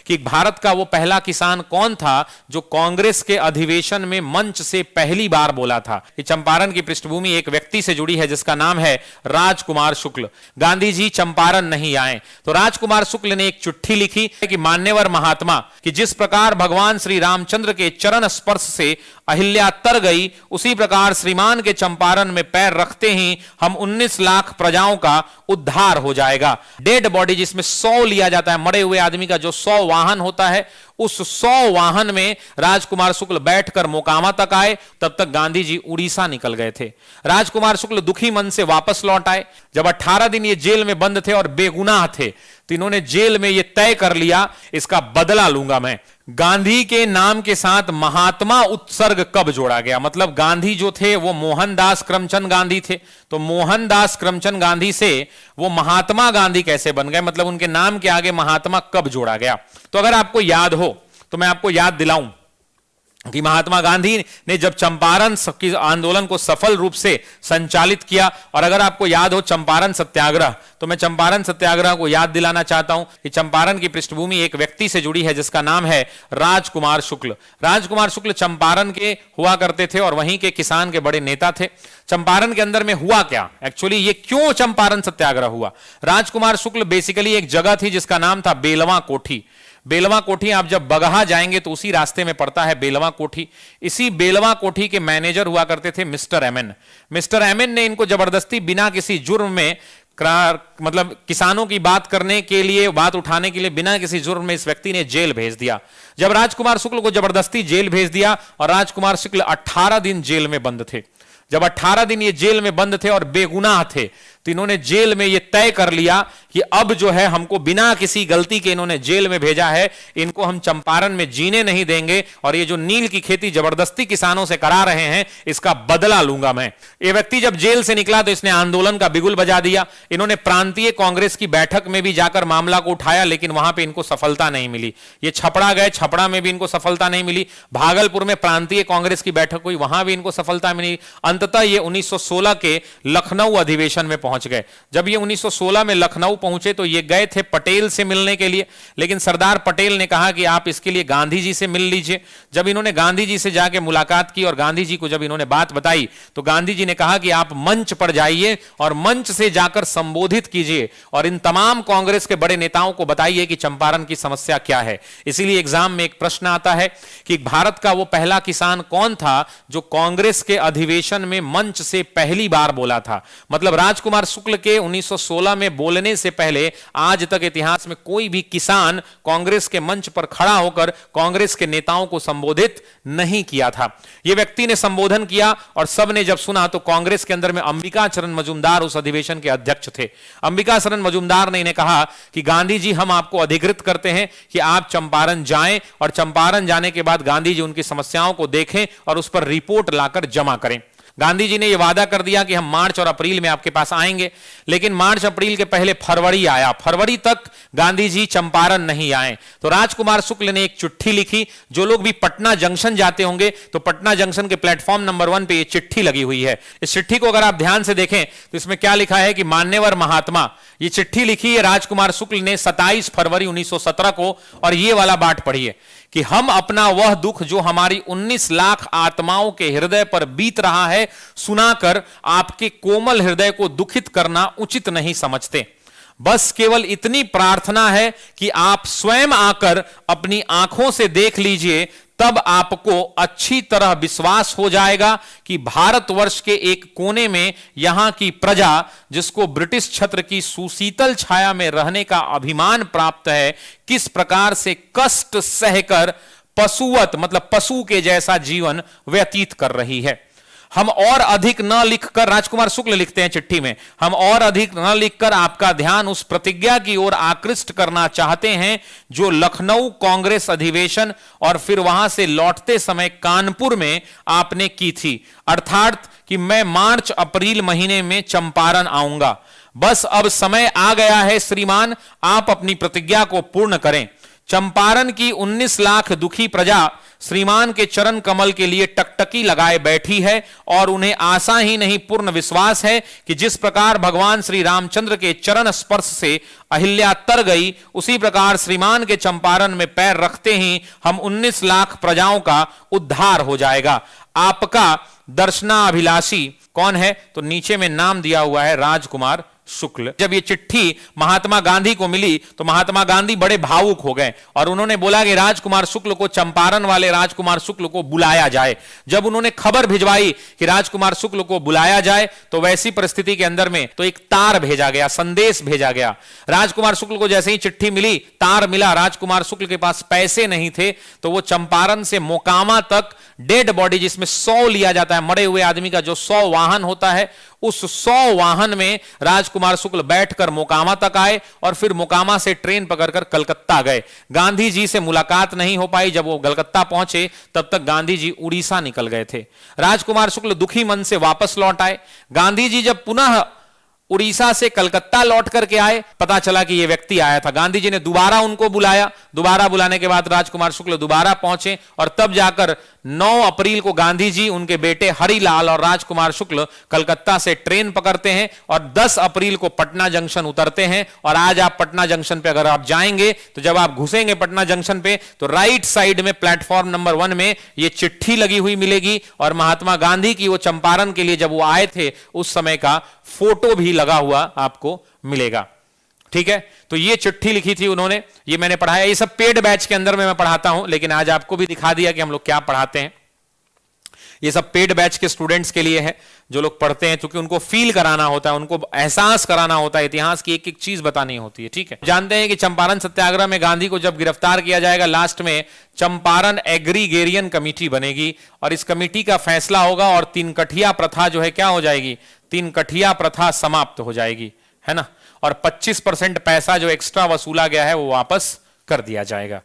कि भारत का वो पहला किसान कौन था जो कांग्रेस के अधिवेशन में मंच से पहली बार बोला था। ये चंपारण की पृष्ठभूमि एक व्यक्ति से जुड़ी है जिसका नाम है राजकुमार शुक्ल। गांधी जी चंपारण नहीं आए तो राजकुमार शुक्ल ने एक चिट्ठी लिखी कि मान्यवर महात्मा, कि जिस प्रकार भगवान श्री रामचंद्र के चरण स्पर्श से अहिल्या तर गई, उसी प्रकार श्रीमान के चंपारण में पैर रखते ही हम 19 लाख प्रजाओं का उद्धार हो जाएगा। डेड बॉडी जिसमें 100 लिया जाता है, मरे हुए आदमी का जो 100 वाहन होता है, उस 100 वाहन में राजकुमार शुक्ल बैठकर मोकामा तक आए। तब तक गांधी जी उड़ीसा निकल गए थे। राजकुमार शुक्ल दुखी मन से वापस लौट आए। जब 18 दिन ये जेल में बंद थे और बेगुनाह थे तो इन्होंने जेल में ये तय कर लिया, इसका बदला लूंगा मैं। गांधी के नाम के साथ महात्मा उत्सर्ग कब जोड़ा गया? मतलब गांधी जो थे वो मोहनदास करमचंद गांधी थे, तो मोहनदास करमचंद गांधी से वो महात्मा गांधी कैसे बन गए? मतलब उनके नाम के आगे महात्मा कब जोड़ा गया? तो अगर आपको याद हो तो मैं आपको याद दिलाऊं कि महात्मा गांधी ने जब चंपारण की आंदोलन को सफल रूप से संचालित किया, और अगर आपको याद हो चंपारण सत्याग्रह, तो मैं चंपारण सत्याग्रह को याद दिलाना चाहता हूं कि चंपारण की पृष्ठभूमि एक व्यक्ति से जुड़ी है जिसका नाम है राजकुमार शुक्ल। राजकुमार शुक्ल चंपारण के हुआ करते थे और वहीं के किसान के बड़े नेता थे। चंपारण के अंदर में हुआ क्या एक्चुअली, ये क्यों चंपारण सत्याग्रह हुआ? राजकुमार शुक्ल बेसिकली एक जगह थी जिसका नाम था बेलवा कोठी। बेलवा कोठी आप जब बगहा जाएंगे तो उसी रास्ते में पड़ता है बेलवा कोठी। इसी बेलवा कोठी के मैनेजर हुआ करते थे मिस्टर एमएन। मिस्टर एमएन ने इनको जबरदस्ती बिना किसी जुर्म में मतलब किसानों की बात करने के लिए, बात उठाने के लिए बिना किसी जुर्म में इस व्यक्ति ने जेल भेज दिया। जब राजकुमार शुक्ल को जबरदस्ती जेल भेज दिया और राजकुमार शुक्ल 18 दिन जेल में बंद थे। जब 18 दिन ये जेल में बंद थे और बेगुनाह थे तो इन्होंने जेल में ये तय कर लिया कि अब जो है हमको बिना किसी गलती के इन्होंने जेल में भेजा है, इनको हम चंपारण में जीने नहीं देंगे और ये जो नील की खेती जबरदस्ती किसानों से करा रहे हैं इसका बदला लूंगा मैं। ये व्यक्ति जब जेल से निकला तो इसने आंदोलन का बिगुल बजा दिया। इन्होंने प्रांतीय कांग्रेस की बैठक में भी जाकर मामला को उठाया लेकिन वहां पर इनको सफलता नहीं मिली। ये छपड़ा गए, छपड़ा में भी इनको सफलता नहीं मिली। भागलपुर में प्रांतीय कांग्रेस की बैठक हुई, वहां भी इनको सफलता मिली। अंततः ये 1916 के लखनऊ अधिवेशन में पहुंच गए। जब ये 1916 में लखनऊ पहुंचे तो ये गए थे पटेल से मिलने के लिए, लेकिन सरदार पटेल ने कहा कि आप इसके लिए गांधी जी से मिल लीजिए। जब इन्होंने गांधी जी से जाके मुलाकात की और गांधी जी को जब इन्होंने बात बताई तो गांधी जी ने कहा कि आप मंच पर जाइए और मंच से जाकर संबोधित कीजिए और इन तमाम कांग्रेस के बड़े नेताओं को बताइए कि चंपारण की समस्या क्या है। इसीलिए एग्जाम में एक प्रश्न आता है कि भारत का वो पहला किसान कौन था जो कांग्रेस के अधिवेशन में मंच से पहली बार बोला था? मतलब राजकुमार शुक्ल के 1916 में बोलने से पहले आज तक इतिहास में कोई भी किसान कांग्रेस के मंच पर खड़ा होकर कांग्रेस के नेताओं को संबोधित नहीं किया था। यह व्यक्ति ने संबोधन किया और सबने जब सुना तो कांग्रेस के अंदर में अंबिका चरण मजूमदार उस अधिवेशन के अध्यक्ष थे। अंबिका चरण मजूमदार ने इन्हें कहा कि गांधी जी हम आपको अधिकृत करते हैं कि आप चंपारण जाएं और चंपारण जाने के बाद गांधी जी उनकी समस्याओं को देखें और उस पर रिपोर्ट लाकर जमा करें। गांधी जी ने यह वादा कर दिया कि हम मार्च और अप्रैल में आपके पास आएंगे, लेकिन मार्च अप्रैल के पहले फरवरी आया। फरवरी तक गांधी जी चंपारण नहीं आए तो राजकुमार शुक्ल ने एक चिट्ठी लिखी। जो लोग भी पटना जंक्शन जाते होंगे तो पटना जंक्शन के प्लेटफॉर्म नंबर 1 पे ये चिट्ठी लगी हुई है। इस चिट्ठी को अगर आप ध्यान से देखें तो इसमें क्या लिखा है कि मान्यवर महात्मा, ये चिट्ठी लिखी है राजकुमार शुक्ल ने 27 फरवरी 1917 को, और ये वाला बात पढ़िए कि हम अपना वह दुख जो हमारी 19 लाख आत्माओं के हृदय पर बीत रहा है सुनाकर आपके कोमल हृदय को दुखित करना उचित नहीं समझते। बस केवल इतनी प्रार्थना है कि आप स्वयं आकर अपनी आंखों से देख लीजिए, तब आपको अच्छी तरह विश्वास हो जाएगा कि भारतवर्ष के एक कोने में यहां की प्रजा, जिसको ब्रिटिश छत्र की सुशीतल छाया में रहने का अभिमान प्राप्त है, किस प्रकार से कष्ट सहकर पशुवत मतलब पशु के जैसा जीवन व्यतीत कर रही है। हम और अधिक न लिखकर, राजकुमार शुक्ल लिखते हैं चिट्ठी में, हम और अधिक न लिखकर आपका ध्यान उस प्रतिज्ञा की ओर आकृष्ट करना चाहते हैं जो लखनऊ कांग्रेस अधिवेशन और फिर वहां से लौटते समय कानपुर में आपने की थी, अर्थात कि मैं मार्च अप्रैल महीने में चंपारण आऊंगा। बस अब समय आ गया है श्रीमान, आप अपनी प्रतिज्ञा को पूर्ण करें। चंपारण की 19 लाख दुखी प्रजा श्रीमान के चरण कमल के लिए टकटकी लगाए बैठी है और उन्हें आशा ही नहीं पूर्ण विश्वास है कि जिस प्रकार भगवान श्री रामचंद्र के चरण स्पर्श से अहिल्या तर गई, उसी प्रकार श्रीमान के चंपारण में पैर रखते ही हम 19 लाख प्रजाओं का उद्धार हो जाएगा। आपका दर्शनाभिलाषी कौन है? तो नीचे में नाम दिया हुआ है राजकुमार शुक्ल। जब ये चिट्ठी महात्मा गांधी को मिली तो महात्मा गांधी बड़े भावुक हो गए और उन्होंने बोला कि राजकुमार शुक्ल को, चंपारण वाले राजकुमार शुक्ल को बुलाया जाए। जब उन्होंने खबर भिजवाई कि राजकुमार शुक्ल को बुलाया जाए तो वैसी परिस्थिति के अंदर में तो एक तार भेजा गया, संदेश भेजा गया। राजकुमार शुक्ल को जैसे ही चिट्ठी मिली, तार मिला, राजकुमार शुक्ल के पास पैसे नहीं थे तो वो चंपारण से मोकामा तक डेड बॉडी, जिसमें 100 लिया जाता है, मरे हुए आदमी का जो 100 वाहन होता है, उस 100 वाहन में राजकुमार शुक्ल बैठकर मोकामा तक आए और फिर मोकामा से ट्रेन पकड़कर कलकत्ता गए। गांधी जी से मुलाकात नहीं हो पाई। जब वो कलकत्ता पहुंचे तब तक गांधी जी उड़ीसा निकल गए थे। राजकुमार शुक्ल दुखी मन से वापस लौट आए। गांधी जी जब पुनः उड़ीसा से कलकत्ता लौट करके आए, पता चला कि यह व्यक्ति आया था। गांधी जी ने दोबारा उनको बुलाया। दोबारा बुलाने के बाद राजकुमार शुक्ल दोबारा पहुंचे और तब जाकर 9 अप्रैल को गांधी जी, उनके बेटे हरिलाल और राजकुमार शुक्ल कलकत्ता से ट्रेन पकड़ते हैं और 10 अप्रैल को पटना जंक्शन उतरते हैं। और आज आप पटना जंक्शन पे अगर आप जाएंगे तो जब आप घुसेंगे पटना जंक्शन पे तो राइट साइड में प्लेटफॉर्म नंबर 1 में ये चिट्ठी लगी हुई मिलेगी और महात्मा गांधी की वो चंपारण के लिए जब वो आए थे उस समय का फोटो भी लगा हुआ आपको मिलेगा। ठीक है, तो ये चिट्ठी लिखी थी उन्होंने, ये मैंने पढ़ाया। ये सब पेड बैच के अंदर में मैं पढ़ाता हूं, लेकिन आज आपको भी दिखा दिया कि हम लोग क्या पढ़ाते हैं। ये सब पेड बैच के स्टूडेंट्स के लिए है जो लोग पढ़ते हैं, क्योंकि उनको फील कराना होता है, उनको एहसास कराना होता है, इतिहास की एक एक चीज बतानी होती है। ठीक है, जानते हैं कि चंपारण सत्याग्रह में गांधी को जब गिरफ्तार किया जाएगा, लास्ट में चंपारण एग्रीगेरियन कमेटी बनेगी और इस कमेटी का फैसला होगा और 3 कठिया प्रथा जो है क्या हो जाएगी? 3 कठिया प्रथा समाप्त हो जाएगी, है ना। और 25% पैसा जो एक्स्ट्रा वसूला गया है वो वापस कर दिया जाएगा।